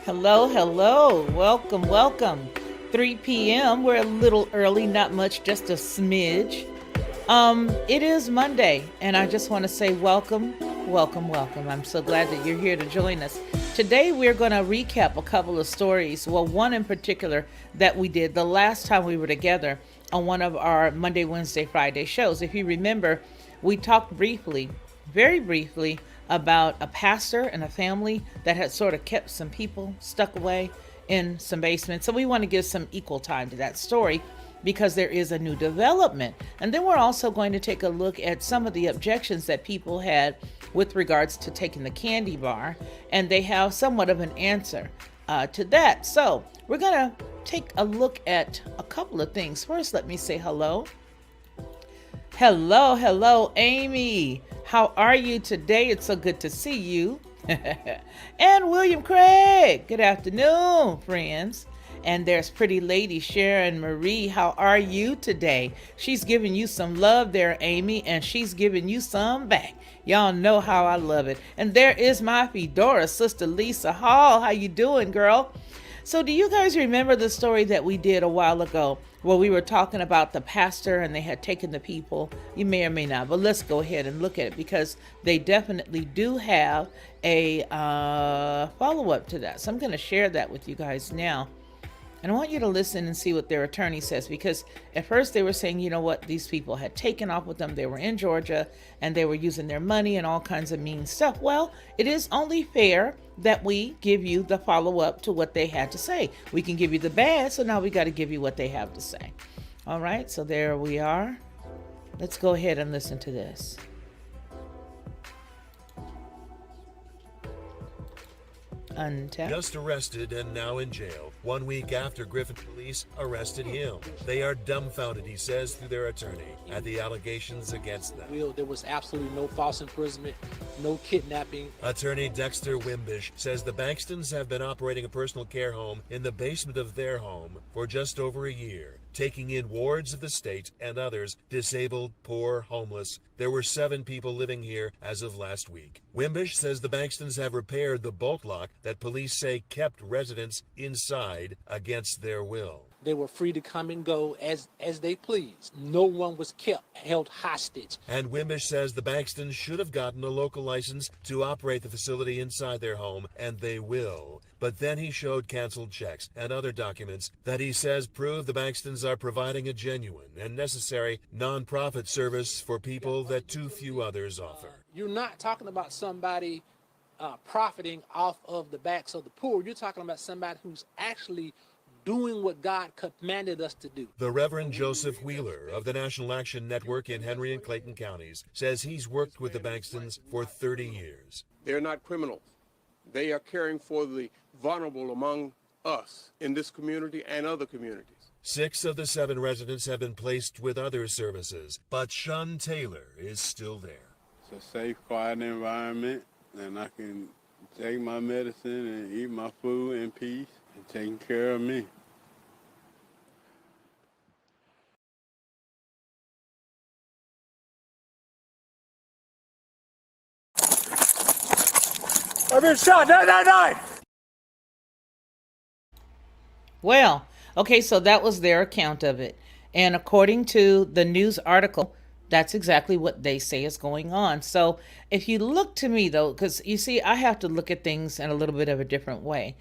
Hello, hello. Welcome, welcome. 3 p.m. We're a little early, not much, just a smidge. It is Monday, and I just want to say welcome, welcome, welcome. I'm so glad that you're here to join us. Today, we're going to recap a couple of stories. Well, one in particular that we did the last time we were together on one of our Monday, Wednesday, Friday shows. If you remember, we talked briefly, very briefly, about a pastor and a family that had sort of kept some people stuck away in some basements. So we want to give some equal time to that story because there is a new development. And then we're also going to take a look at some of the objections that people had with regards to taking the candy bar, and they have somewhat of an answer to that. So we're going to take a look at a couple of things. First, let me say hello. Hello, hello, Amy. How are you today? It's so good to see you. And William Craig. Good afternoon, friends. And there's pretty lady Sharon Marie. How are you today? She's giving you some love there, Amy, and she's giving you some back. Y'all know how I love it. And there is my Fedora, Sister Lisa Hall. How you doing, girl? So do you guys remember the story that we did a while ago where we were talking about the pastor and they had taken the people? You may or may not, but let's go ahead and look at it because they definitely do have a follow-up to that. So I'm going to share that with you guys now. And I want you to listen and see what their attorney says, because at first they were saying, you know what, these people had taken off with them. They were in Georgia and they were using their money and all kinds of mean stuff. Well, it is only fair that we give you the follow-up to what they had to say. We can give you the bad, so now we got to give you what they have to say. All right, so there we are. Let's go ahead and listen to this. Untap. Just arrested and now in jail 1 week after Griffin police arrested him. They are dumbfounded, he says, through their attorney, at the allegations against them. There was absolutely no false imprisonment, no kidnapping. Attorney Dexter Wimbish says the Bankston's have been operating a personal care home in the basement of their home for just over a year, taking in wards of the state and others, disabled, poor, homeless. There were 7 people living here as of last week. Wimbish says the Bankston's have repaired the bolt lock that police say kept residents inside against their will. They were free to come and go as they pleased. No one was held hostage. And Wimbish says the Bankston's should have gotten a local license to operate the facility inside their home, and they will. But then he showed canceled checks and other documents that he says prove the Bankston's are providing a genuine and necessary nonprofit service for people that too few others offer. You're not talking about somebody profiting off of the backs of the poor. You're talking about somebody who's actually doing what God commanded us to do. The Reverend Joseph Wheeler of the National Action Network in Henry and Clayton counties says he's worked with the Bankston's for 30 years. They're not criminals. They are caring for the vulnerable among us in this community and other communities. 6 of the 7 residents have been placed with other services, but Shun Taylor is still there. It's a safe, quiet environment, and I can take my medicine and eat my food in peace and taking care of me. I've been shot. No. Well, okay, so that was their account of it. And according to the news article, that's exactly what they say is going on. So if you look to me, though, because you see, I have to look at things in a little bit of a different way.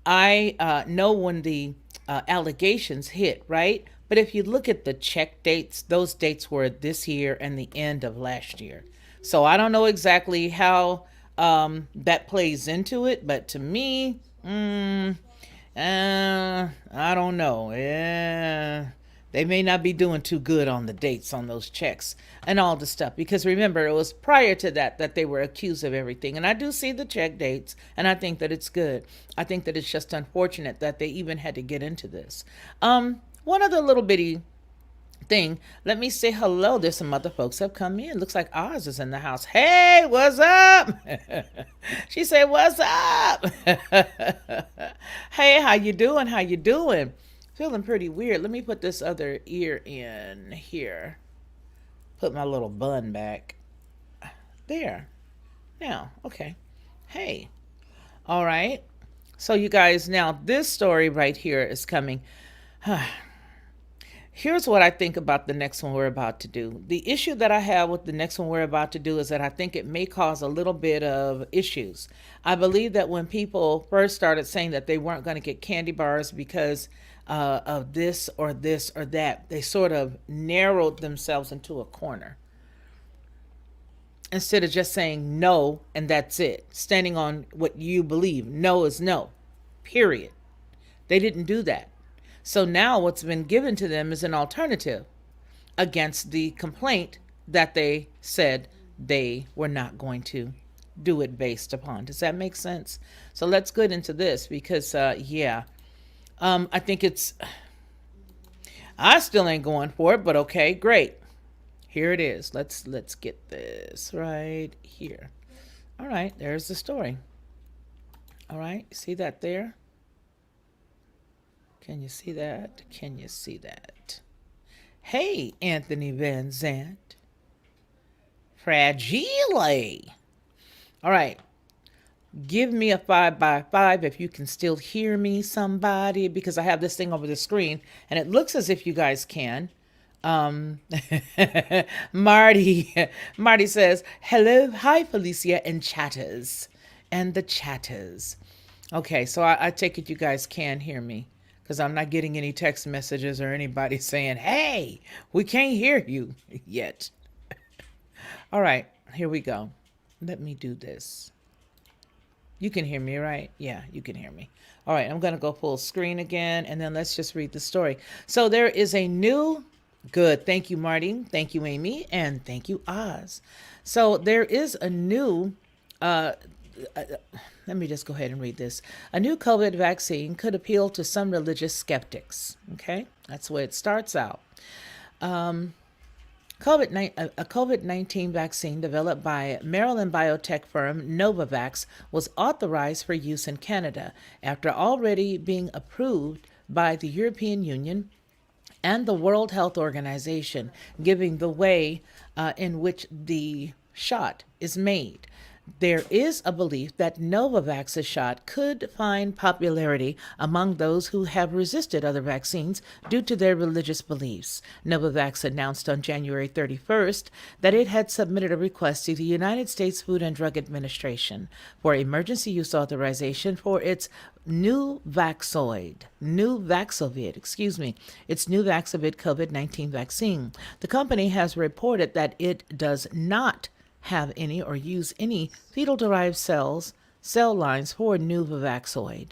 I know when the allegations hit, right? But if you look at the check dates, those dates were this year and the end of last year. So I don't know exactly how that plays into it, but to me, I don't know. They may not be doing too good on the dates on those checks and all the stuff. Because remember, it was prior to that they were accused of everything. And I do see the check dates, and I think that it's good. I think that it's just unfortunate that they even had to get into this. One other little bitty thing. Let me say hello. There's some other folks have come in. Looks like Oz is in the house. Hey, what's up? She said, what's up? Hey, how you doing? How you doing? Feeling pretty weird. Let me put this other ear in here. Put my little bun back. There. Now, okay. Hey. All right. So you guys, now this story right here is coming. Here's what I think about the next one we're about to do. The issue that I have with the next one we're about to do is that I think it may cause a little bit of issues. I believe that when people first started saying that they weren't going to get candy bars because of this or that, they sort of narrowed themselves into a corner. Instead of just saying no and that's it, standing on what you believe. No is no, period. They didn't do that. So now what's been given to them is an alternative against the complaint that they said they were not going to do it based upon. Does that make sense? So let's get into this because, I think I still ain't going for it, but okay, great. Here it is. Let's get this right here. All right, there's the story. All right, see that there? Can you see that? Can you see that? Hey, Anthony Van Zandt. Fragile. All right. Give me a 5x5 if you can still hear me, somebody, because I have this thing over the screen, and it looks as if you guys can. Marty says, hello, hi, Felicia and chatters. And the chatters. Okay, so I take it you guys can hear me. Because I'm not getting any text messages or anybody saying, hey, we can't hear you yet. All right, here we go. Let me do this. You can hear me, right? Yeah, you can hear me. All right, I'm going to go full screen again, and then let's just read the story. So there is a new, good, thank you, Marty. Thank you, Amy. And thank you, Oz. So there is a new, let me just go ahead and read this. A new COVID vaccine could appeal to some religious skeptics. Okay, that's the way it starts out. A COVID-19 vaccine developed by Maryland biotech firm Novavax was authorized for use in Canada after already being approved by the European Union and the World Health Organization, giving the way in which the shot is made. There is a belief that Novavax's shot could find popularity among those who have resisted other vaccines due to their religious beliefs. Novavax announced on January 31st that it had submitted a request to the United States Food and Drug Administration for emergency use authorization for its Nuvaxovid COVID-19 vaccine. The company has reported that it does not have any or use any fetal-derived cell lines for Nuvaxovid,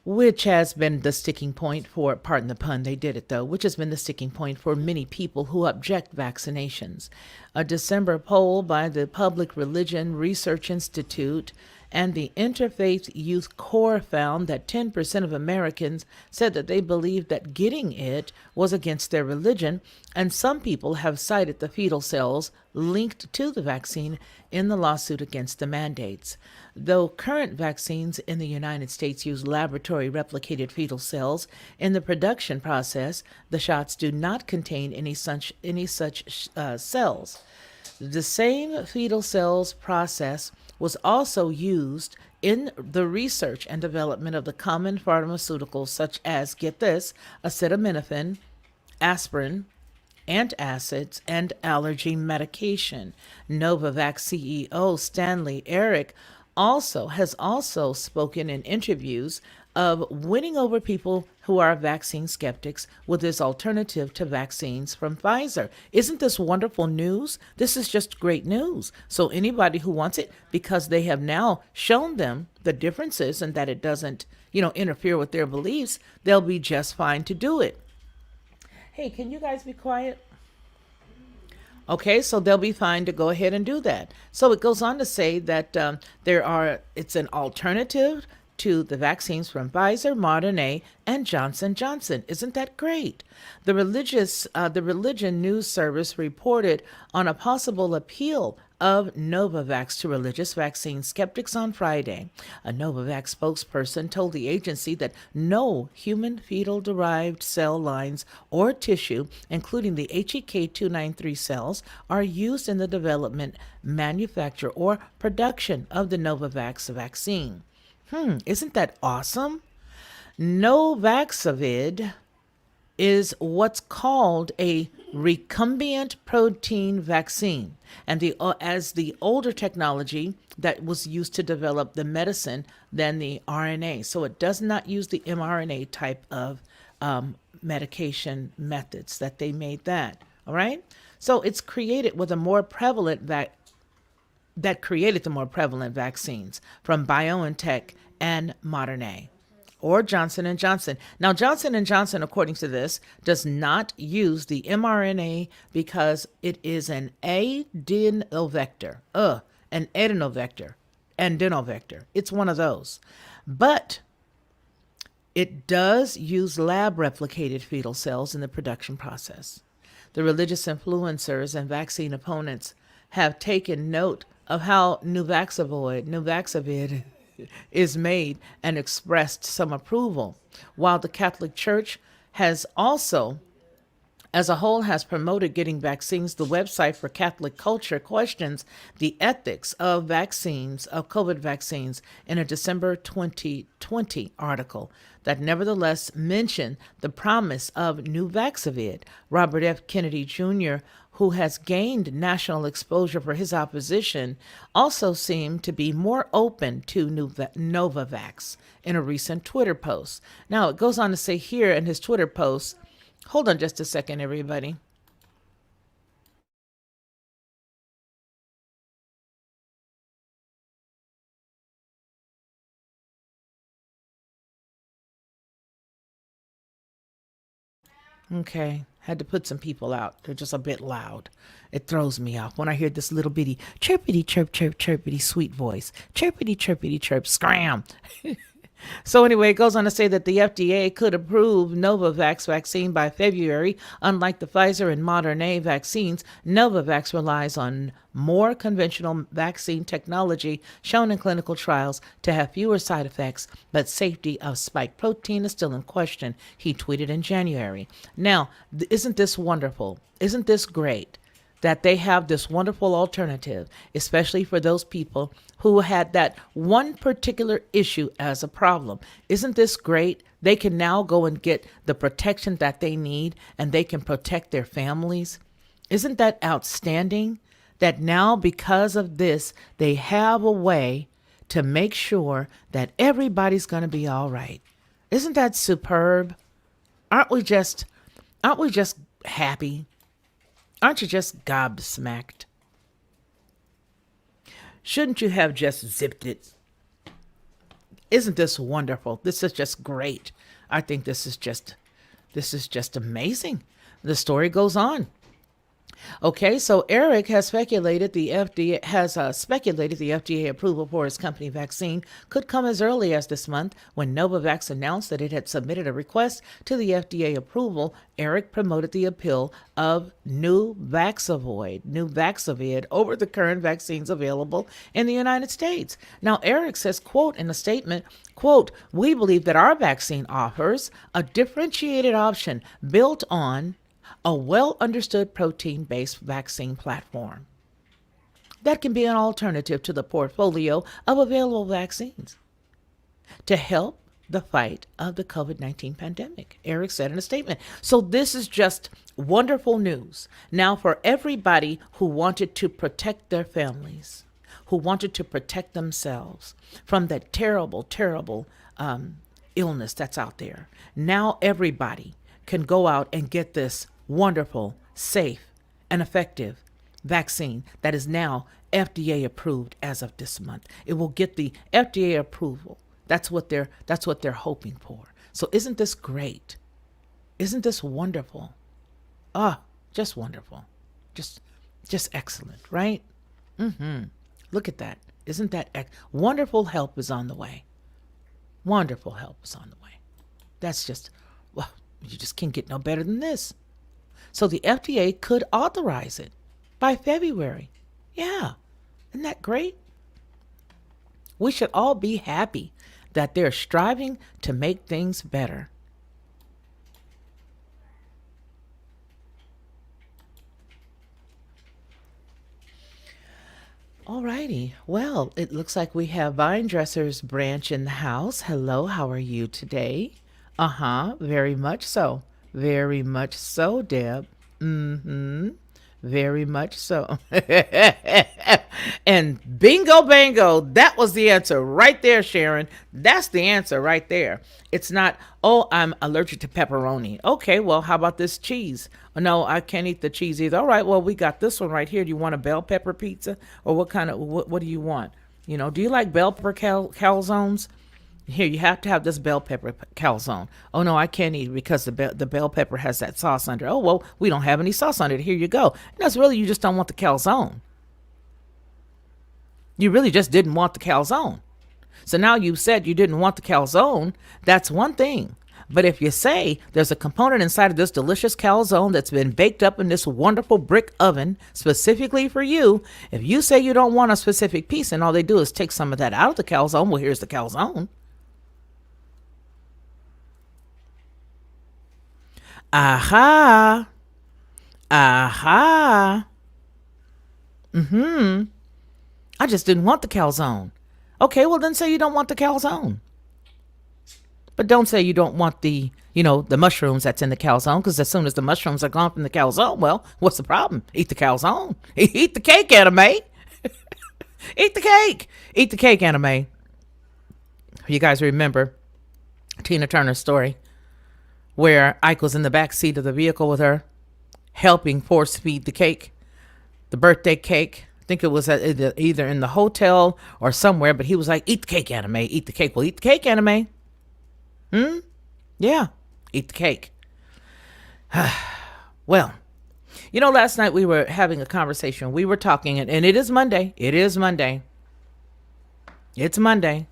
which has been the sticking point for, pardon the pun, they did it though, which has been the sticking point for many people who object vaccinations. A December poll by the Public Religion Research Institute and the Interfaith Youth Core found that 10% of Americans said that they believed that getting it was against their religion, and some people have cited the fetal cells linked to the vaccine in the lawsuit against the mandates. Though current vaccines in the United States use laboratory-replicated fetal cells in the production process, the shots do not contain any such cells. The same fetal cells process was also used in the research and development of the common pharmaceuticals such as, get this, acetaminophen, aspirin, antacids, and allergy medication. Novavax CEO Stanley Eric has also spoken in interviews of winning over people who are vaccine skeptics with this alternative to vaccines from Pfizer. Isn't this wonderful news? This is just great news. So anybody who wants it, because they have now shown them the differences and that it doesn't, interfere with their beliefs, they'll be just fine to do it. Hey, can you guys be quiet? Okay, so they'll be fine to go ahead and do that. So it goes on to say that it's an alternative to the vaccines from Pfizer, Moderna, and Johnson & Johnson. Isn't that great? The Religion News Service reported on a possible appeal of Novavax to religious vaccine skeptics on Friday. A Novavax spokesperson told the agency that no human fetal-derived cell lines or tissue, including the HEK293 cells, are used in the development, manufacture, or production of the Novavax vaccine. Isn't that awesome? Novaxovid is what's called a recombinant protein vaccine, and as the older technology that was used to develop the medicine than the RNA. So it does not use the mRNA type of medication methods that they made that. All right. So it's created with a more prevalent that created the more prevalent vaccines from BioNTech and Moderna or Johnson & Johnson. Now, Johnson & Johnson, according to this, does not use the mRNA because it is an adenovector. An adenovector. It's one of those. But it does use lab-replicated fetal cells in the production process. The religious influencers and vaccine opponents have taken note of how Nuvaxovid is made and expressed some approval, while the Catholic Church has also, as a whole, has promoted getting vaccines. The website for Catholic Culture questions the ethics of vaccines, of COVID vaccines, in a December 2020 article that nevertheless mentioned the promise of Nuvaxovid. Robert F. Kennedy Jr., who has gained national exposure for his opposition, also seemed to be more open to Novavax in a recent Twitter post. Now, it goes on to say here in his Twitter post, hold on just a second, everybody. Okay, had to put some people out. They're just a bit loud. It throws me off when I hear this little bitty chirpity chirp chirp chirpity sweet voice. Chirpity chirpity chirp scram. So anyway, it goes on to say that the FDA could approve Novavax vaccine by February. Unlike the Pfizer and Moderna vaccines, Novavax relies on more conventional vaccine technology shown in clinical trials to have fewer side effects, but safety of spike protein is still in question, he tweeted in January. Now, isn't this wonderful? Isn't this great? That they have this wonderful alternative, especially for those people who had that one particular issue as a problem. Isn't this great? They can now go and get the protection that they need, and they can protect their families. Isn't that outstanding? That now, because of this, they have a way to make sure that everybody's going to be all right. Isn't that superb? Aren't we just happy? Aren't you just gobsmacked? Shouldn't you have just zipped it? Isn't this wonderful? This is just great. I think this is just amazing. The story goes on. Okay, so Eric has speculated the FDA approval for his company vaccine could come as early as this month. When Novavax announced that it had submitted a request to the FDA approval, Eric promoted the appeal of Nuvaxovid over the current vaccines available in the United States. Now, Eric says, quote, in a statement, quote, "We believe that our vaccine offers a differentiated option built on a well-understood protein-based vaccine platform that can be an alternative to the portfolio of available vaccines to help the fight of the COVID-19 pandemic," Eric said in a statement. So this is just wonderful news. Now, for everybody who wanted to protect their families, who wanted to protect themselves from that terrible illness that's out there. Now everybody can go out and get this wonderful, safe, and effective vaccine that is now FDA approved as of this month. It will get the FDA approval. That's what they're hoping for. So isn't this great? Isn't this wonderful? Just wonderful. Just excellent, right? Look at that. Isn't that wonderful? Help is on the way. Wonderful help is on the way. That's just, well, you just can't get no better than this. So the FDA could authorize it by February. Yeah. Isn't that great? We should all be happy that they're striving to make things better. Alrighty. Well, it looks like we have Vine Dressers Branch in the house. Hello, how are you today? Very much so. Very much so, Deb. Very much so. And bingo bango, that was the answer right there, Sharon. That's the answer right there. It's not, oh, I'm allergic to pepperoni. Okay, well, how about this cheese? Oh, no, I can't eat the cheese either. All right, well, we got this one right here. Do you want a bell pepper pizza? Or what do you want? You know, do you like bell pepper calzones? Here, you have to have this bell pepper calzone. Oh, no, I can't eat because the bell pepper has that sauce under it. Oh, well, we don't have any sauce under it. Here you go. And that's really, you just don't want the calzone. You really just didn't want the calzone. So now you've said you didn't want the calzone. That's one thing. But if you say there's a component inside of this delicious calzone that's been baked up in this wonderful brick oven specifically for you, if you say you don't want a specific piece and all they do is take some of that out of the calzone, well, here's the calzone. Aha. Aha. I just didn't want the calzone. Okay, well then say you don't want the calzone. But don't say you don't want the mushrooms that's in the calzone, because as soon as the mushrooms are gone from the calzone, well, what's the problem? Eat the calzone. Eat the cake, anime. Eat the cake. Eat the cake, anime. You guys remember Tina Turner's story where Ike was in the back seat of the vehicle with her, helping force feed the cake, the birthday cake. I think it was either in the hotel or somewhere, but he was like, eat the cake, anime, eat the cake. Well, eat the cake, anime. Yeah, eat the cake. Well, last night we were having a conversation. We were talking, and it is Monday. It is Monday. It's Monday.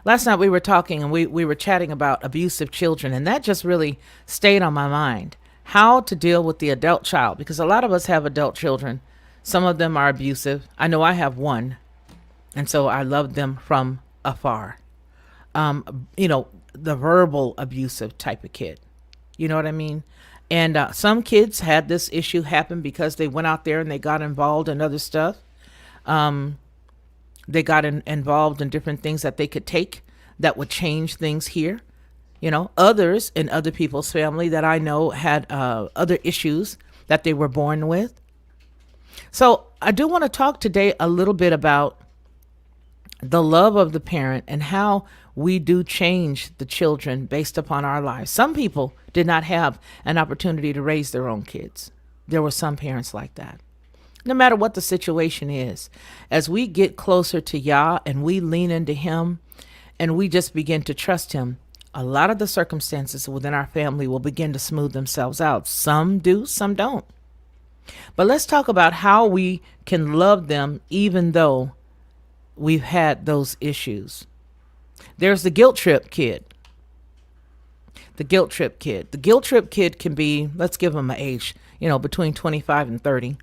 Last night we were talking and we were chatting about abusive children, and that just really stayed on my mind. How to deal with the adult child, because a lot of us have adult children. Some of them are abusive. I know I have one, and so I love them from afar. The verbal abusive type of kid. You know what I mean? And some kids had this issue happen because they went out there and they got involved in other stuff. They got involved in different things that they could take that would change things here. Others in other people's family that I know had other issues that they were born with. So I do want to talk today a little bit about the love of the parent and how we do change the children based upon our lives. Some people did not have an opportunity to raise their own kids. There were some parents like that. No matter what the situation is, as we get closer to Yah and we lean into Him and we just begin to trust Him, a lot of the circumstances within our family will begin to smooth themselves out. Some do, some don't. But let's talk about how we can love them even though we've had those issues. There's the guilt trip kid. The guilt trip kid. The guilt trip kid can be, let's give them an age, between 25 and 30.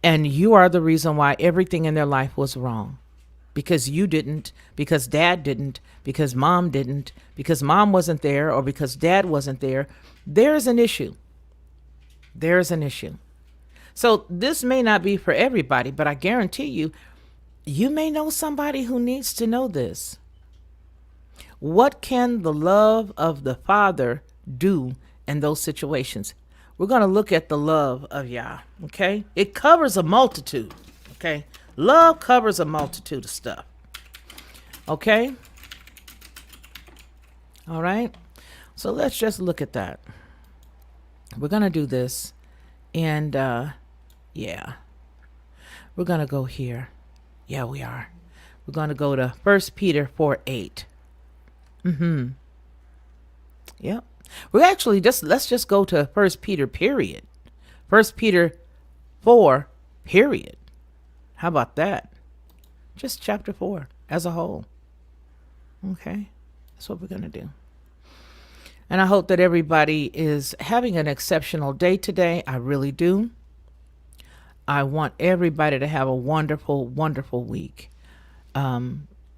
And you are the reason why everything in their life was wrong. Because you didn't, because dad didn't, because mom didn't, because mom wasn't there, or because dad wasn't there. There's an issue. There's an issue. So this may not be for everybody, but I guarantee you, you may know somebody who needs to know this. What can the love of the Father do in those situations? We're going to look at the love of Yah, okay? It covers a multitude, okay? Love covers a multitude of stuff, okay? All right. So let's just look at that. We're going to do this. And yeah, we're going to go here. Yeah, we are. We're going to go to 1 Peter 4:8. Yep. We're actually let's just go to 1 Peter period. 1 Peter 4 period. How about that? Just chapter 4 as a whole. Okay. That's what we're going to do. And I hope that everybody is having an exceptional day today. I really do. I want everybody to have a wonderful, wonderful week,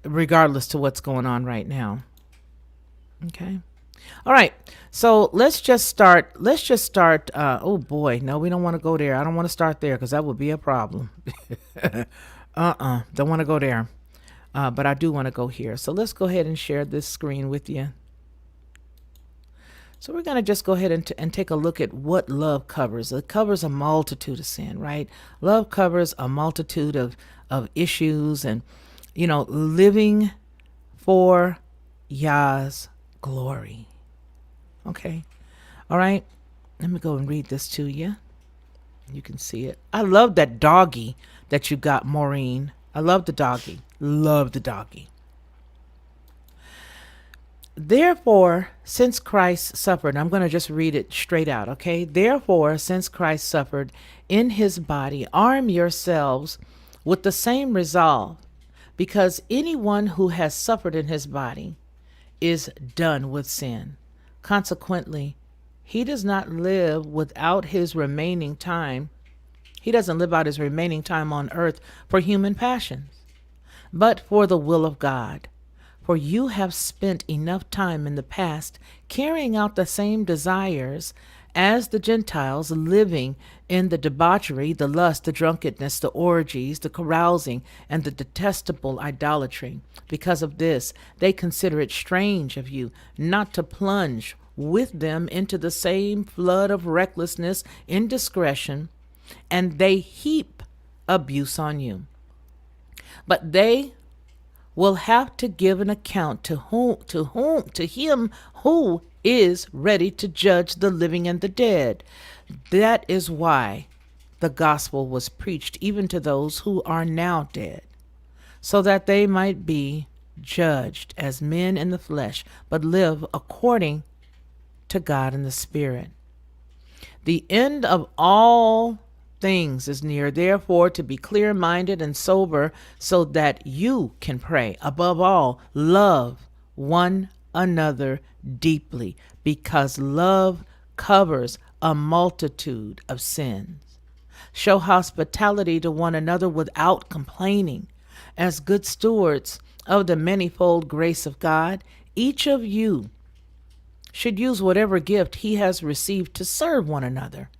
regardless to what's going on right now. Okay. All right. So let's just start. Oh boy. No, we don't want to go there. I don't want to start there because that would be a problem. Don't want to go there. But I do want to go here. So let's go ahead and share this screen with you. So we're going to just go ahead and take a look at what love covers. It covers a multitude of sin, right? Love covers a multitude of issues and, living for Yah's glory. Okay. All right. Let me go and read this to you. You can see it. I love that doggy that you got, Maureen. I love the doggy. Love the doggy. Therefore, since Christ suffered, I'm going to just read it straight out, okay? Therefore, since Christ suffered in his body, arm yourselves with the same resolve, because anyone who has suffered in his body is done with sin. Consequently, he does not live without his remaining time. He doesn't live out his remaining time on earth for human passions, but for the will of God. For you have spent enough time in the past carrying out the same desires as the Gentiles, living in the debauchery, the lust, the drunkenness, the orgies, the carousing, and the detestable idolatry. Because of this, they consider it strange of you not to plunge with them into the same flood of recklessness, indiscretion, and they heap abuse on you. But they will have to give an account to him who is ready to judge the living and the dead. That is why the gospel was preached even to those who are now dead, so that they might be judged as men in the flesh, but live according to God in the Spirit. The end of all things is near, therefore to be clear-minded and sober, so that you can pray. Above all, love one another deeply, because love covers a multitude of sins. Show hospitality to one another without complaining. As good stewards of the manifold grace of God, each of you should use whatever gift he has received to serve one another.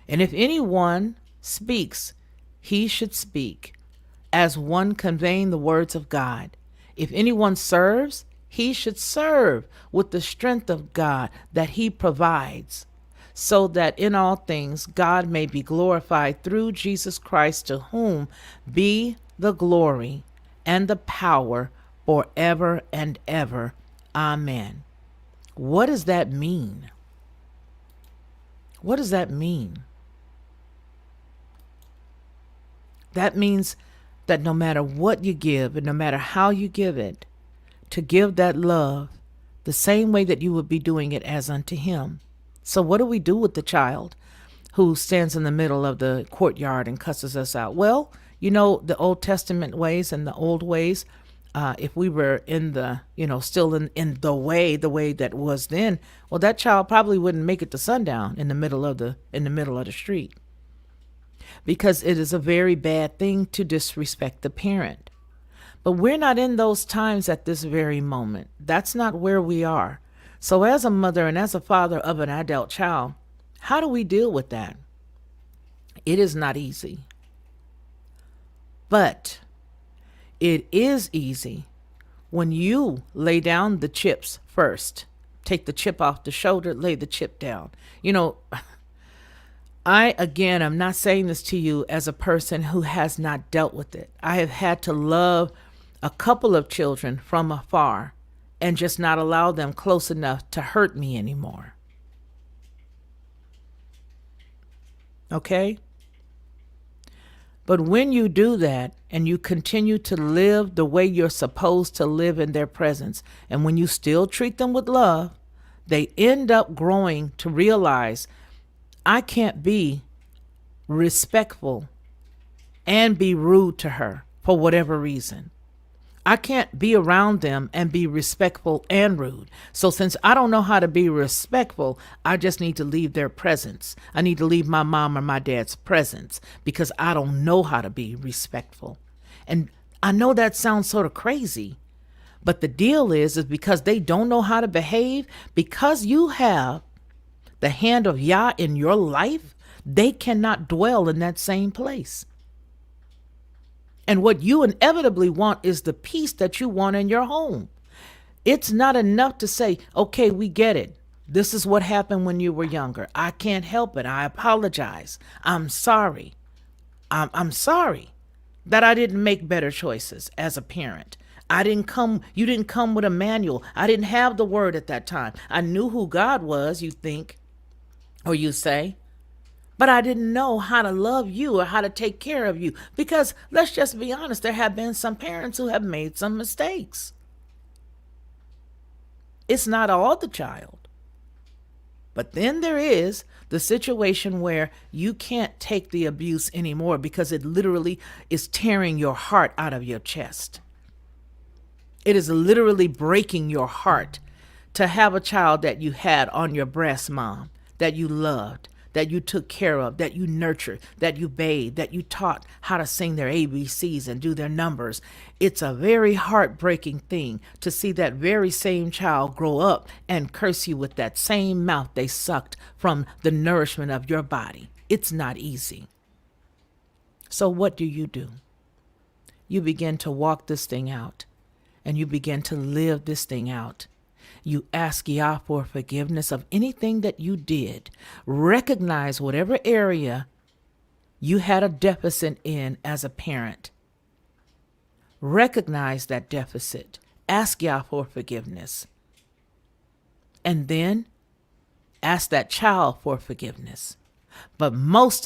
And if anyone speaks, he should speak as one conveying the words of God. If anyone serves, he should serve with the strength of God that he provides, so that in all things God may be glorified through Jesus Christ, to whom be the glory and the power forever and ever. Amen. What does that mean? What does that mean? That means that no matter what you give and no matter how you give it, to give that love the same way that you would be doing it as unto him. So what do we do with the child who stands in the middle of the courtyard and cusses us out? Well, the Old Testament ways and the old ways, if we were in the, still in the way that was then, well, that child probably wouldn't make it to sundown in the middle of the street. Because it is a very bad thing to disrespect the parent. But we're not in those times at this very moment. That's not where we are. So as a mother and as a father of an adult child, how do we deal with that? It is not easy. But it is easy when you lay down the chips first. Take the chip off the shoulder, lay the chip down. I'm not saying this to you as a person who has not dealt with it. I have had to love a couple of children from afar and just not allow them close enough to hurt me anymore. Okay? But when you do that and you continue to live the way you're supposed to live in their presence, and when you still treat them with love, they end up growing to realize I can't be respectful and be rude to her for whatever reason. I can't be around them and be respectful and rude. So since I don't know how to be respectful, I just need to leave their presence. I need to leave my mom or my dad's presence because I don't know how to be respectful. And I know that sounds sort of crazy, but the deal is because they don't know how to behave, because you have the hand of Yah in your life, they cannot dwell in that same place. And what you inevitably want is the peace that you want in your home. It's not enough to say, okay, we get it. This is what happened when you were younger. I can't help it. I apologize. I'm sorry. I'm sorry that I didn't make better choices as a parent. You didn't come with a manual. I didn't have the word at that time. I knew who God was, you think, or you say. But I didn't know how to love you or how to take care of you. Because let's just be honest, there have been some parents who have made some mistakes. It's not all the child. But then there is the situation where you can't take the abuse anymore because it literally is tearing your heart out of your chest. It is literally breaking your heart to have a child that you had on your breast, mom, that you loved, that you took care of, that you nurtured, that you bathed, that you taught how to sing their ABCs and do their numbers. It's a very heartbreaking thing to see that very same child grow up and curse you with that same mouth they sucked from the nourishment of your body. It's not easy. So what do? You begin to walk this thing out, and you begin to live this thing out. You ask Yah for forgiveness of anything that you did. Recognize whatever area you had a deficit in as a parent. Recognize that deficit. Ask Yah for forgiveness. And then ask that child for forgiveness. But most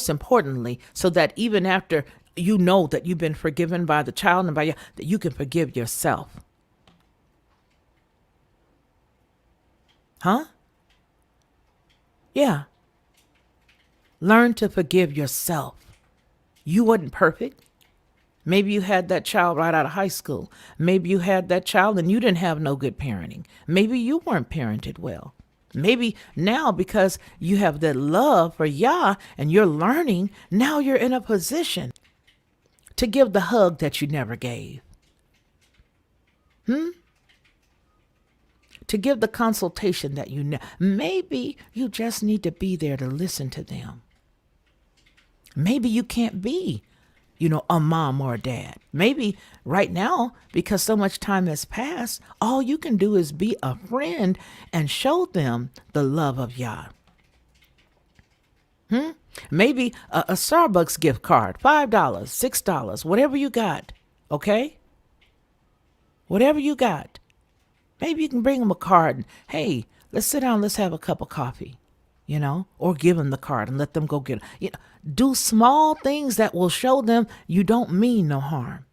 importantly, so that even after you know that you've been forgiven by the child and by Yah, that you can forgive yourself. Huh? Yeah. Learn to forgive yourself. You weren't perfect. Maybe you had that child right out of high school. Maybe you had that child and you didn't have no good parenting. Maybe you weren't parented well. Maybe now because you have that love for Yah and you're learning, now you're in a position to give the hug that you never gave. To give the consultation that maybe you just need to be there to listen to them. Maybe you can't be, a mom or a dad. Maybe right now, because so much time has passed, all you can do is be a friend and show them the love of Yah. Maybe a Starbucks gift card, $5, $6, whatever you got, okay? Whatever you got. Maybe you can bring them a card and, hey, let's sit down, let's have a cup of coffee, or give them the card and let them go get it. Do small things that will show them you don't mean no harm.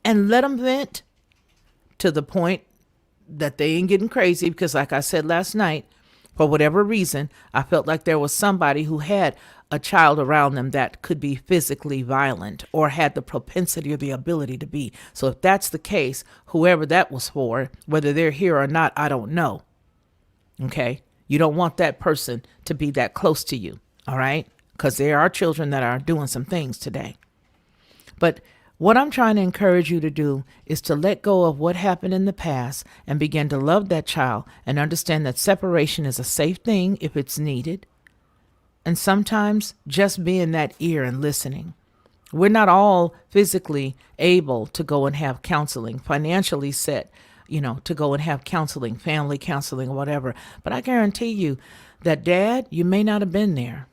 And let them vent to the point that they ain't getting crazy because, like I said last night, for whatever reason, I felt like there was somebody who had a child around them that could be physically violent or had the propensity or the ability to be. So if that's the case, whoever that was for, whether they're here or not, I don't know. Okay? You don't want that person to be that close to you. All right? Because there are children that are doing some things today. But what I'm trying to encourage you to do is to let go of what happened in the past and begin to love that child and understand that separation is a safe thing if it's needed. And sometimes just being that ear and listening. We're not all physically able to go and have counseling, financially set, to go and have counseling, family counseling, whatever. But I guarantee you that, Dad, you may not have been there.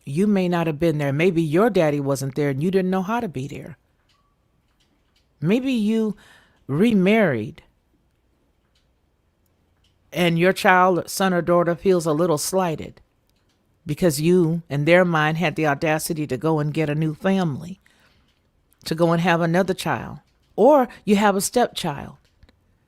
You may not have been there. Maybe your daddy wasn't there and you didn't know how to be there. Maybe you remarried and your child, son or daughter, feels a little slighted because you, in their mind, had the audacity to go and get a new family, to go and have another child, or you have a stepchild.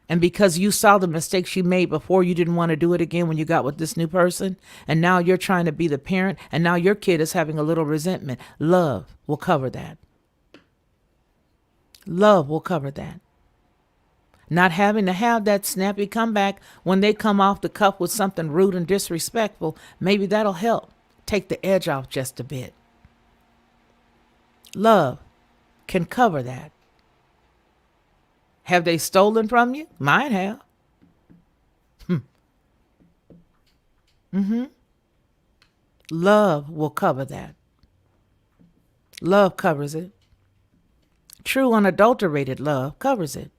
And because you saw the mistakes you made before, you didn't want to do it again when you got with this new person. And now you're trying to be the parent. And now your kid is having a little resentment. Love will cover that. Love will cover that. Not having to have that snappy comeback when they come off the cuff with something rude and disrespectful. Maybe that'll help take the edge off just a bit. Love can cover that. Have they stolen from you? Mine have. Love will cover that. Love covers it. True unadulterated love covers it.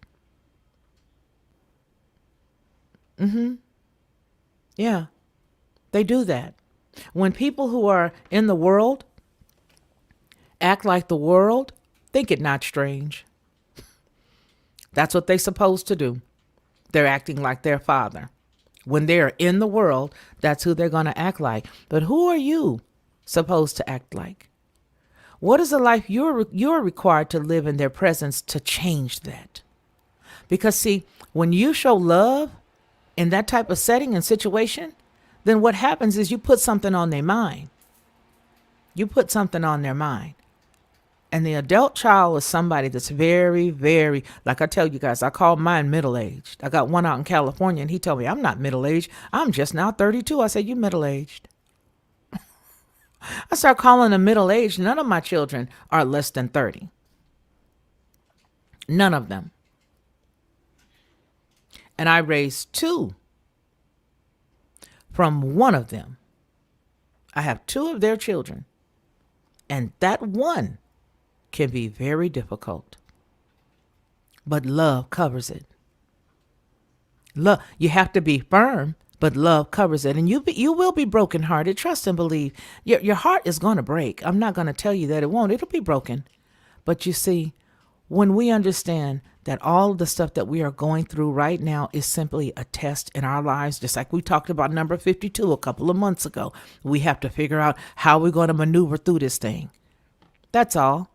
Yeah, they do that. When people who are in the world act like the world, think it not strange. That's what they're supposed to do. They're acting like their father. When they're in the world, that's who they're going to act like. But who are you supposed to act like? What is the life you're required to live in their presence to change that? Because see, when you show love in that type of setting and situation, then what happens is you put something on their mind. You put something on their mind. And the adult child is somebody that's very, very, like I tell you guys, I call mine middle-aged. I got one out in California and he told me, I'm not middle-aged. I'm just now 32. I said, you middle-aged. I start calling them middle-aged. None of my children are less than 30. None of them. And I raised 2 from one of them. I have 2 of their children. And that one can be very difficult. But love covers it. Love, you have to be firm, but love covers it. And you will be brokenhearted. Trust and believe. Your heart is going to break. I'm not going to tell you that it won't. It'll be broken. But you see, when we understand that all of the stuff that we are going through right now is simply a test in our lives, just like we talked about number 52 a couple of months ago, we have to figure out how we're going to maneuver through this thing. That's all.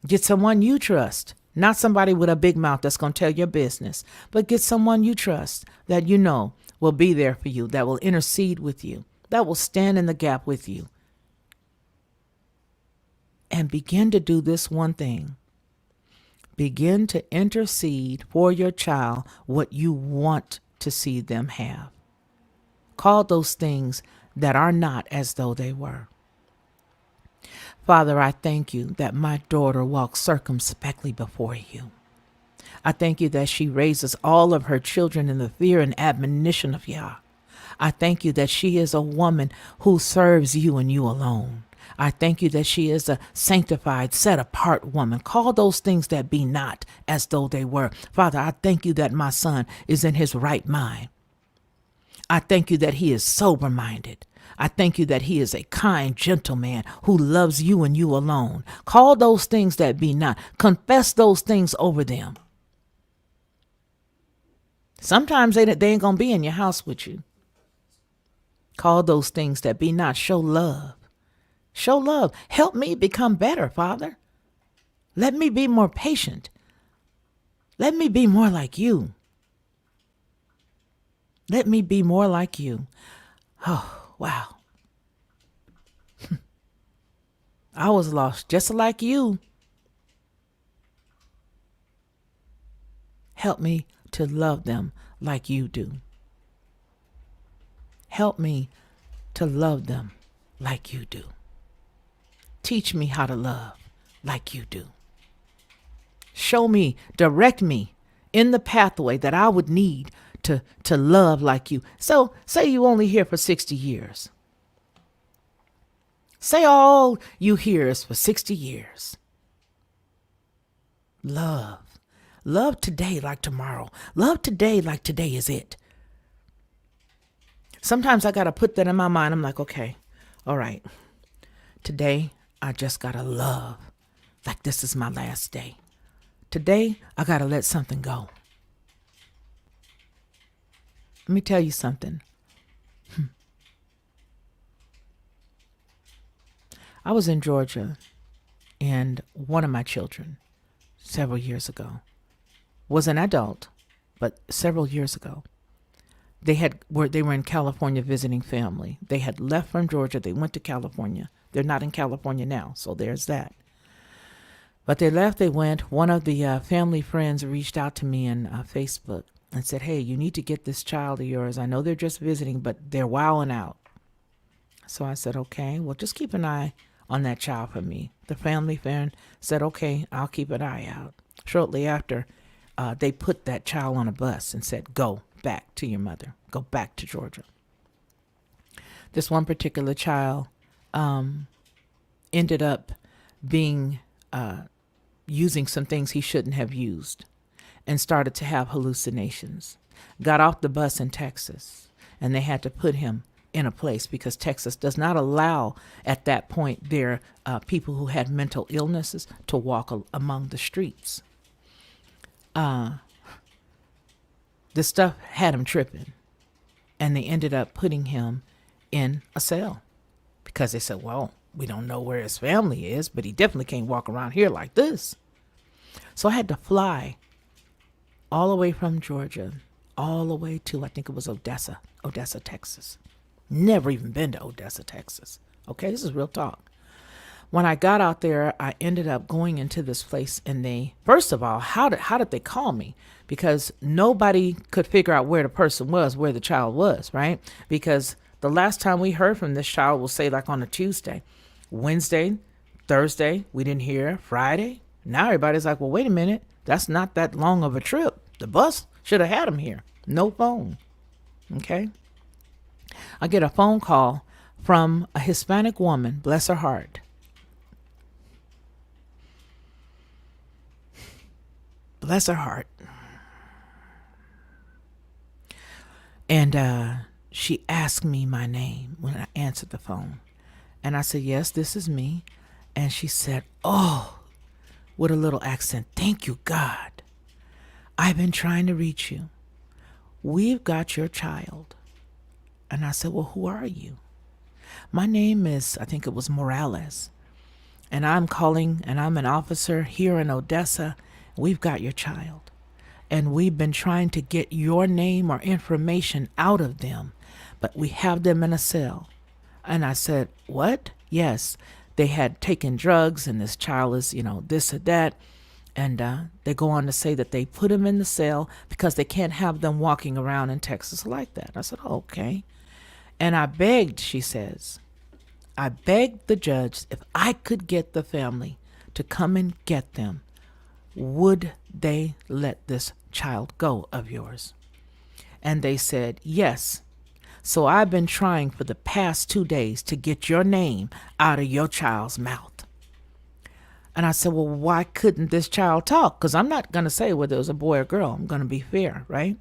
Get someone you trust, not somebody with a big mouth that's going to tell your business, but get someone you trust that you know will be there for you, that will intercede with you, that will stand in the gap with you. And begin to do this one thing. Begin to intercede for your child what you want to see them have. Call those things that are not as though they were. Father, I thank you that my daughter walks circumspectly before you. I thank you that she raises all of her children in the fear and admonition of Yah. I thank you that she is a woman who serves you and you alone. I thank you that she is a sanctified, set-apart woman. Call those things that be not as though they were. Father, I thank you that my son is in his right mind. I thank you that he is sober-minded. I thank you that he is a kind, gentle man who loves you and you alone. Call those things that be not. Confess those things over them. Sometimes they ain't going to be in your house with you. Call those things that be not. Show love. Show love. Help me become better, Father. Let me be more patient. Let me be more like you. Let me be more like you. Oh, wow. I was lost just like you. Help me to love them like you do. Help me to love them like you do. Teach me how to love like you do. Show me, direct me in the pathway that I would need to love like you. So say you only here for 60 years. Say all you hear is for 60 years. Love. Love today like tomorrow. Love today like today is it. Sometimes I got to put that in my mind. I'm like, okay, all right. Today, I just got to love like this is my last day. Today, I got to let something go. Let me tell you something. I was in Georgia, and one of my children, several years ago, was an adult, but several years ago, they were in California visiting family. They had left from Georgia. They went to California. They're not in California now, so there's that. But they left, they went. One of the family friends reached out to me on Facebook and said, hey, you need to get this child of yours. I know they're just visiting, but they're wilding out. So I said, okay, well, just keep an eye on that child for me. The family friend said, okay, I'll keep an eye out. Shortly after, they put that child on a bus and said, go back to your mother. Go back to Georgia. This one particular child ended up being using some things he shouldn't have used and started to have hallucinations. Got off the bus in Texas, and they had to put him in a place because Texas does not allow at that point their people who had mental illnesses to walk among the streets. This stuff had him tripping, and they ended up putting him in a cell because they said, well, we don't know where his family is, but he definitely can't walk around here like this. So I had to fly all the way from Georgia, all the way to, I think it was Odessa, Texas. Never even been to Odessa, Texas. Okay, this is real talk. When I got out there, I ended up going into this place, and they, first of all, how did they call me? Because nobody could figure out where the person was, where the child was, right? Because the last time we heard from this child was, say, like on a Tuesday. Wednesday, Thursday, we didn't hear. Friday. Now everybody's like, well, wait a minute. That's not that long of a trip. The bus should have had him here. No phone. Okay. I get a phone call from a Hispanic woman, bless her heart. Bless her heart. And she asked me my name when I answered the phone. And I said, yes, this is me. And she said, oh, with a little accent, thank you, God. I've been trying to reach you. We've got your child. And I said, well, who are you? My name is, I think it was Morales. And I'm calling, and I'm an officer here in Odessa. We've got your child. And we've been trying to get your name or information out of them, but we have them in a cell. And I said, what? Yes, they had taken drugs, and this child is, this or that. And they go on to say that they put him in the cell because they can't have them walking around in Texas like that. I said, oh, okay. And I begged, she says, I begged the judge if I could get the family to come and get them, would they let this child go of yours? And they said, yes. So I've been trying for the past 2 days to get your name out of your child's mouth. And I said, well, why couldn't this child talk? Because I'm not going to say whether it was a boy or girl. I'm going to be fair, right?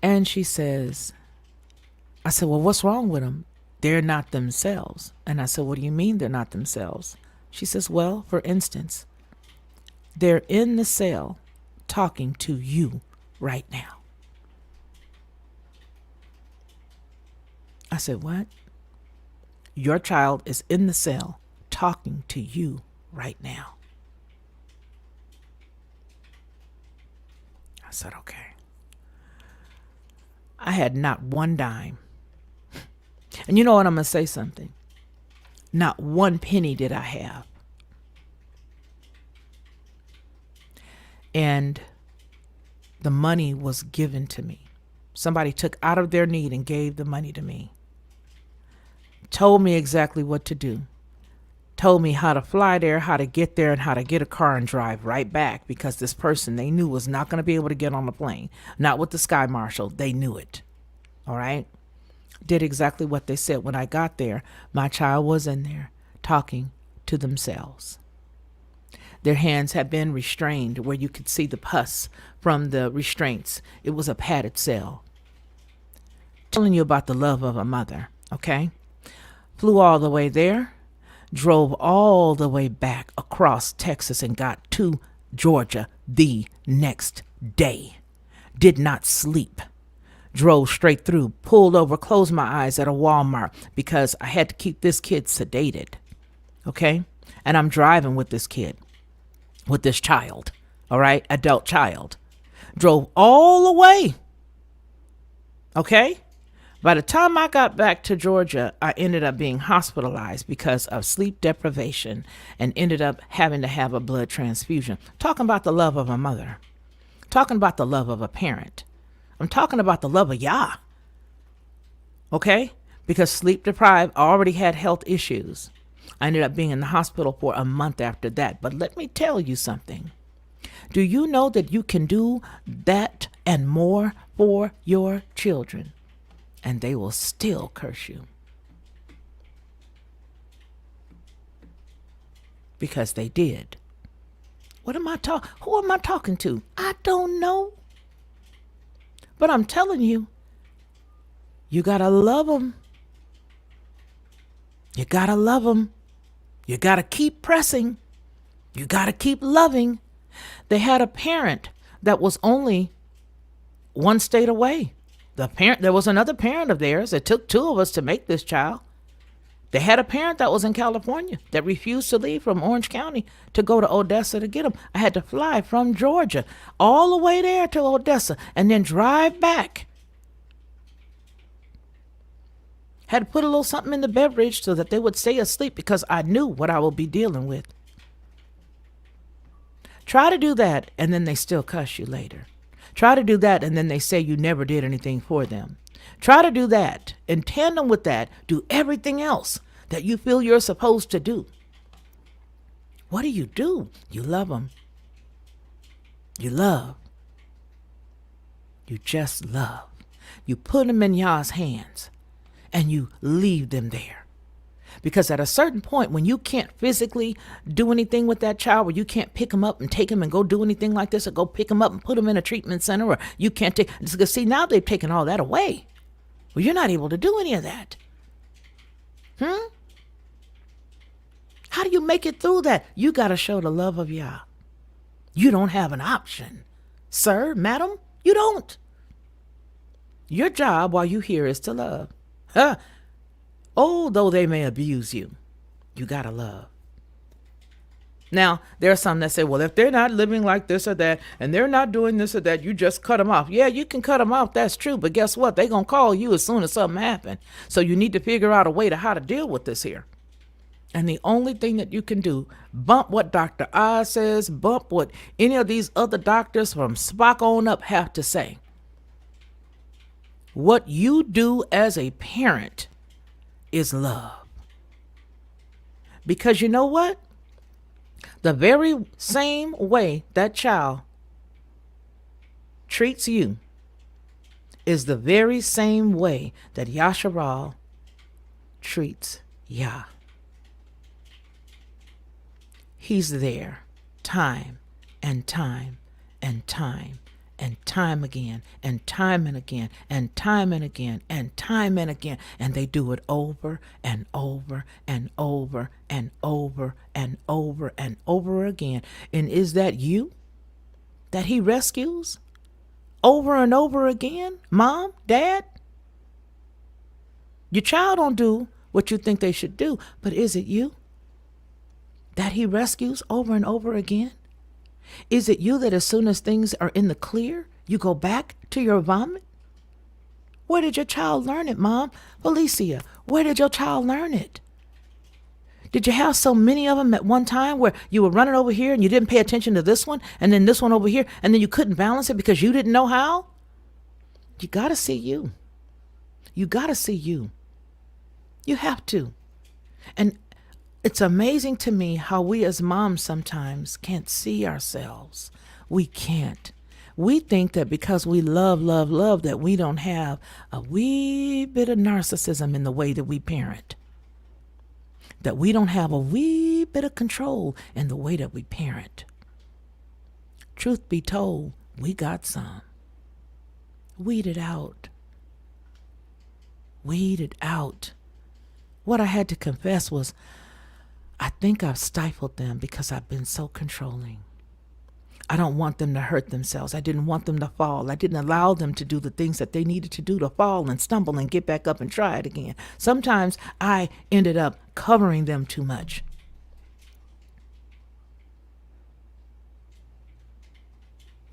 And she says, I said, well, what's wrong with them? They're not themselves. And I said, what do you mean they're not themselves? She says, well, for instance, they're in the cell talking to you right now. I said, what? Your child is in the cell talking to you right now. I said, okay. I had not one dime. And you know what? I'm going to say something. Not one penny did I have. And the money was given to me. Somebody took out of their need and gave the money to me. Told me exactly what to do. Told me how to fly there, how to get there, and how to get a car and drive right back, because this person they knew was not going to be able to get on the plane. Not with the Sky Marshal. They knew it. All right? Did exactly what they said. When I got there, my child was in there talking to themselves. Their hands had been restrained where you could see the pus from the restraints. It was a padded cell. Telling you about the love of a mother, okay? Flew all the way there. drove all the way back across Texas and got to Georgia the next day. Did not sleep. Drove straight through, pulled over, closed my eyes at a Walmart because I had to keep this kid sedated. Okay? And I'm driving with this kid, with this child, all right? Adult child. Drove all the way. Okay? By the time I got back to Georgia, I ended up being hospitalized because of sleep deprivation and ended up having to have a blood transfusion. Talking about the love of a mother. Talking about the love of a parent. I'm talking about the love of Yah. Okay? Because sleep deprived, I already had health issues. I ended up being in the hospital for a month after that. But let me tell you something. Do you know that you can do that and more for your children, and they will still curse you? Because they did. Who am I talking to? I don't know. But I'm telling you, you gotta love them. You gotta love them. You gotta keep pressing. You gotta keep loving. They had a parent that was only one state away. There was another parent of theirs. It took two of us to make this child. They had a parent that was in California that refused to leave from Orange County to go to Odessa to get him. I had to fly from Georgia all the way there to Odessa and then drive back. Had to put a little something in the beverage so that they would stay asleep because I knew what I would be dealing with. Try to do that and then they still cuss you later. Try to do that and then they say you never did anything for them. Try to do that. In tandem with that, do everything else that you feel you're supposed to do. What do? You love them. You love. You just love. You put them in Yah's hands and you leave them there. Because at a certain point, when you can't physically do anything with that child, where you can't pick them up and take them and go do anything like this, or go pick them up and put them in a treatment center, or you can't take, because see, now they've taken all that away. Well, you're not able to do any of that. How do you make it through that? You got to show the love of Yah. You don't have an option. Sir, madam, you don't. Your job while you're here is to love. Oh, though they may abuse you, you got to love. Now, there are some that say, well, if they're not living like this or that, and they're not doing this or that, you just cut them off. Yeah, you can cut them off. That's true. But guess what? They're going to call you as soon as something happens. So you need to figure out a way to how to deal with this here. And the only thing that you can do, bump what Dr. Oz says, bump what any of these other doctors from Spock on up have to say. What you do as a parent is love. Because you know what? The very same way that child treats you is the very same way that Yasharal treats Yah. He's there time and time and time and time again and time and again and time and again and time and again. And they do it over and over and over and over and over and over again. And is that you that he rescues over and over again? Mom, dad? Your child don't do what you think they should do, but is it you that he rescues over and over again? Is it you that as soon as things are in the clear, you go back to your vomit? Where did your child learn it, Mom? Felicia, where did your child learn it? Did you have so many of them at one time where you were running over here and you didn't pay attention to this one and then this one over here and then you couldn't balance it because you didn't know how? You got to see you. You got to see you. You have to. And it's amazing to me how we as moms sometimes can't see ourselves. We can't. We think that because we love, love, love, that we don't have a wee bit of narcissism in the way that we parent. That we don't have a wee bit of control in the way that we parent. Truth be told, we got some. Weed it out. Weed it out. What I had to confess was, I think I've stifled them because I've been so controlling. I don't want them to hurt themselves. I didn't want them to fall. I didn't allow them to do the things that they needed to do to fall and stumble and get back up and try it again. Sometimes I ended up covering them too much.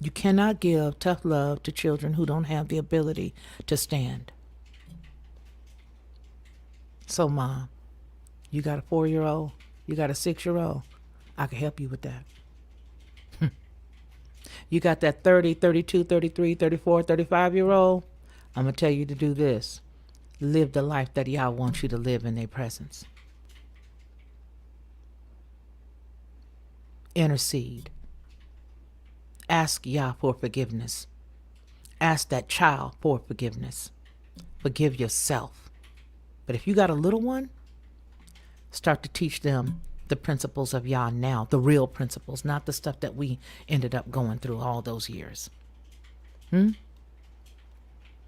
You cannot give tough love to children who don't have the ability to stand. So, Mom, you got a 4-year-old, you got a 6-year-old, I can help you with that. You got that 30, 32, 33, 34, 35-year-old, I'm going to tell you to do this. Live the life that Yah wants you to live in their presence. Intercede. Ask Yah for forgiveness. Ask that child for forgiveness. Forgive yourself. But if you got a little one, start to teach them the principles of Yah now, the real principles, not the stuff that we ended up going through all those years. This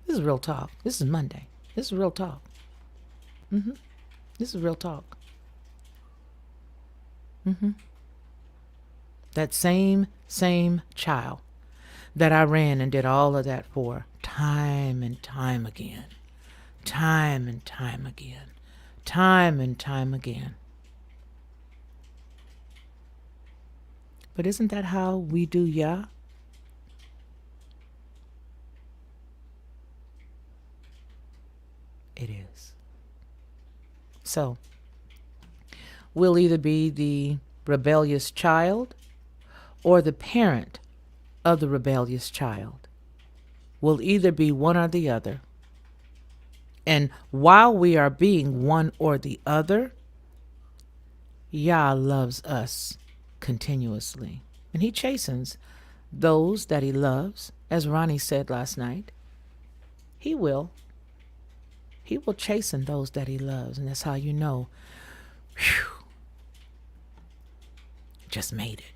is real talk. This is Monday. This is real talk. This is real talk. That same child that I ran and did all of that for, time and time again. Time and time again. Time and time again. But isn't that how we do Yah? It is. So, we'll either be the rebellious child or the parent of the rebellious child. We'll either be one or the other. And while we are being one or the other, Yah loves us continuously. And he chastens those that he loves. As Ronnie said last night, he will. He will chasten those that he loves. And that's how you know, whew, just made it.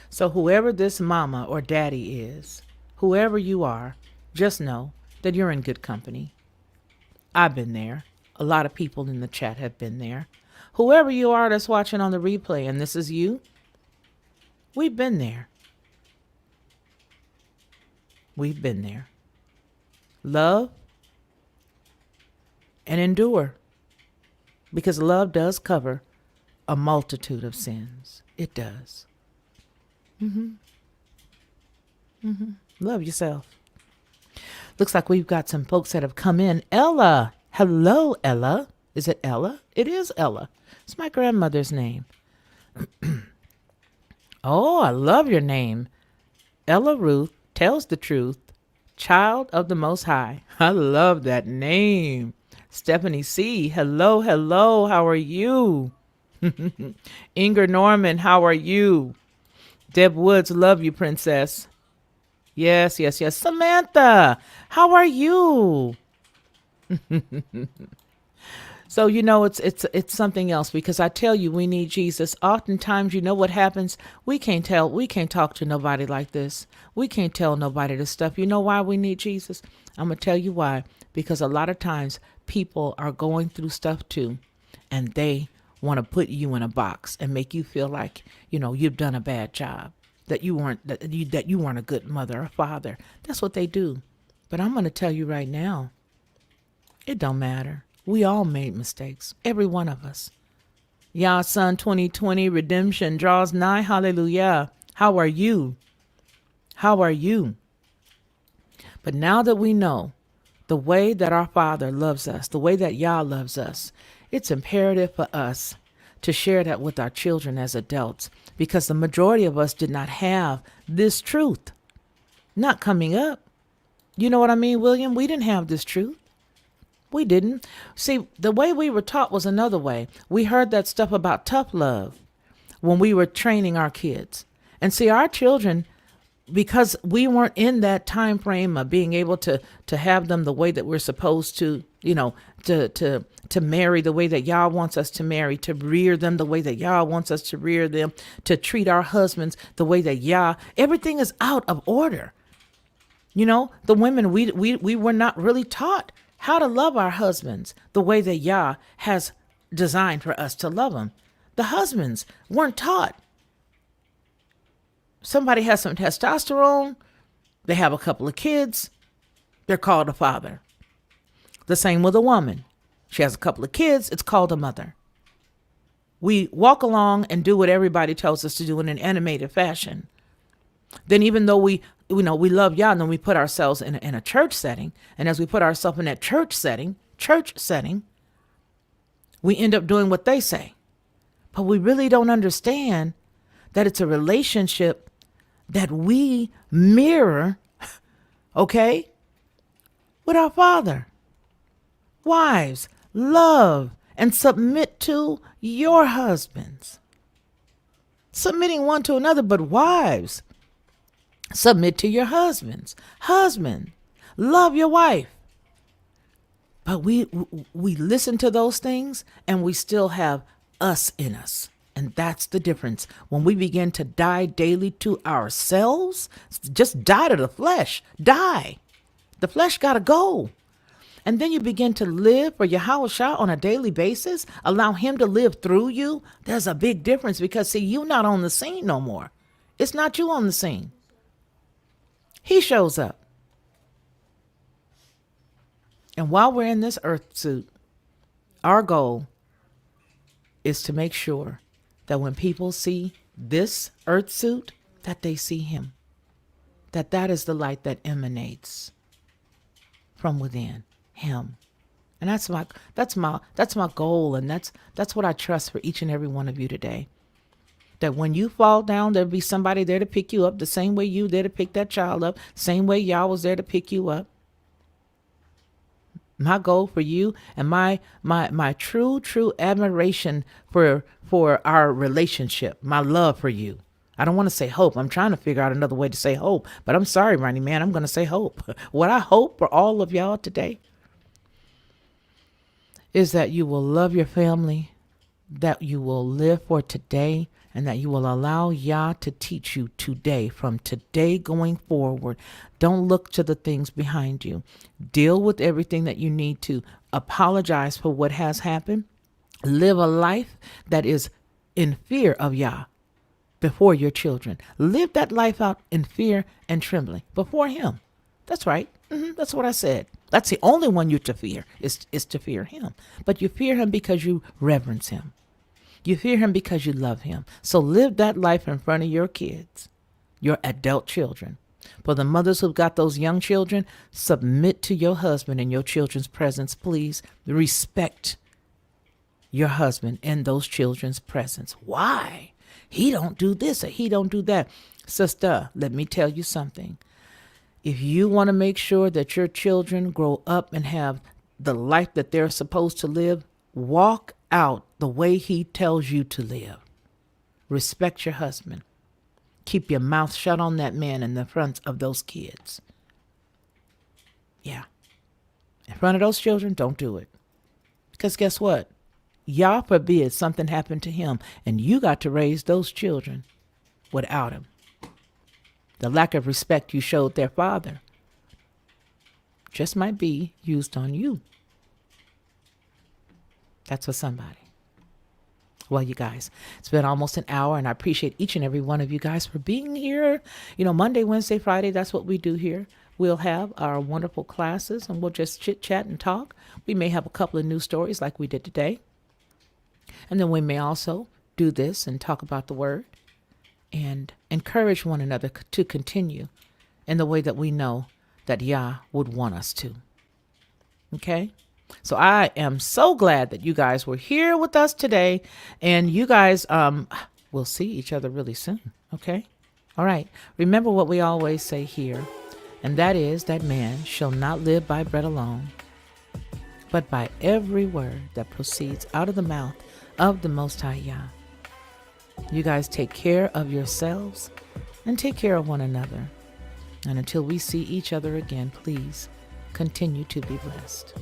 So whoever this mama or daddy is, whoever you are, just know that you're in good company. I've been there. A lot of people in the chat have been there. Whoever you are that's watching on the replay, and this is you, we've been there. We've been there. Love and endure. Because love does cover a multitude of sins. It does. Love yourself. Looks like we've got some folks that have come in. Ella. Hello, Ella. Is it Ella? It is Ella. It's my grandmother's name. Oh, I love your name. Ella Ruth tells the truth. Child of the Most High. I love that name. Stephanie C. Hello, hello. How are you? Inger Norman, how are you? Deb Woods, love you, princess. Yes. Samantha, how are you? So, you know, it's something else, because I tell you, we need Jesus. Oftentimes, you know what happens? We can't talk to nobody like this. We can't tell nobody this stuff. You know why we need Jesus? I'm going to tell you why. Because a lot of times people are going through stuff too, and they want to put you in a box and make you feel like, you know, you've done a bad job, that you weren't a good mother or father. That's what they do. But I'm going to tell you right now, it don't matter. We all made mistakes. Every one of us. Yah Son 2020 redemption draws nigh. Hallelujah. How are you? How are you? But now that we know the way that our Father loves us, the way that Yah loves us, it's imperative for us to share that with our children as adults, because the majority of us did not have this truth. Not coming up. You know what I mean, William? We didn't have this truth. We didn't. See, the way we were taught was another way. We heard that stuff about tough love when we were training our kids. And see, our children, because we weren't in that time frame of being able to have them the way that we're supposed to, you know, to marry the way that Yah wants us to marry, to rear them the way that Yah wants us to rear them, to treat our husbands the way that Yah, everything is out of order. You know, the women, we were not really taught how to love our husbands the way that Yah has designed for us to love them. The husbands weren't taught. Somebody has some testosterone, they have a couple of kids, they're called a father. The same with a woman. She has a couple of kids, it's called a mother. We walk along and do what everybody tells us to do in an animated fashion. Then even though we love Yah, and then we put ourselves in a church setting, and as we put ourselves in that church setting, we end up doing what they say. But we really don't understand that it's a relationship that we mirror, okay, with our Father. Wives, love and submit to your husbands. Submitting one to another, but wives, submit to your husbands. Husband, love your wife. But we listen to those things and we still have us in us. And that's the difference. When we begin to die daily to ourselves, just die to the flesh. Die. The flesh got to go. And then you begin to live for Yahweh Shah on a daily basis. Allow him to live through you. There's a big difference because, see, you're not on the scene no more. It's not you on the scene. He shows up. And while we're in this earth suit, our goal is to make sure that when people see this earth suit, that they see him. That is the light that emanates from within him. And that's my goal, and that's what I trust for each and every one of you today. That when you fall down, there'll be somebody there to pick you up, the same way you there to pick that child up, same way Yah was there to pick you up. My goal for you and my true admiration for our relationship, my love for you. I don't want to say hope. I'm trying to figure out another way to say hope, but I'm sorry, Ronnie, man, I'm going to say hope. What I hope for all of y'all today is that you will love your family, that you will live for today, and that you will allow Yah to teach you today, from today going forward. Don't look to the things behind you. Deal with everything that you need to. Apologize for what has happened. Live a life that is in fear of Yah before your children. Live that life out in fear and trembling before him. That's right. That's what I said. That's the only one you're to fear, is to fear him. But you fear him because you reverence him. You fear him because you love him. So live that life in front of your kids, your adult children. For the mothers who've got those young children, submit to your husband in your children's presence. Please respect your husband in those children's presence. Why? He don't do this or he don't do that. Sister, let me tell you something. If you want to make sure that your children grow up and have the life that they're supposed to live, walk out the way he tells you to live. Respect your husband. Keep your mouth shut on that man in the front of those kids. Yeah. In front of those children, don't do it. Because guess what? Yah forbid something happened to him and you got to raise those children without him. The lack of respect you showed their father just might be used on you. That's for somebody. Well, you guys, it's been almost an hour, and I appreciate each and every one of you guys for being here. You know, Monday, Wednesday, Friday, that's what we do here. We'll have our wonderful classes, and we'll just chit chat and talk. We may have a couple of news stories like we did today. And then we may also do this and talk about the word and encourage one another to continue in the way that we know that Yah would want us to. Okay? So I am so glad that you guys were here with us today, and you guys will see each other really soon. Okay? All right. Remember what we always say here, and that is that man shall not live by bread alone, but by every word that proceeds out of the mouth of the Most High Yah. You guys take care of yourselves and take care of one another. And until we see each other again, please continue to be blessed.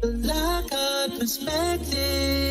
Lockhart perspective.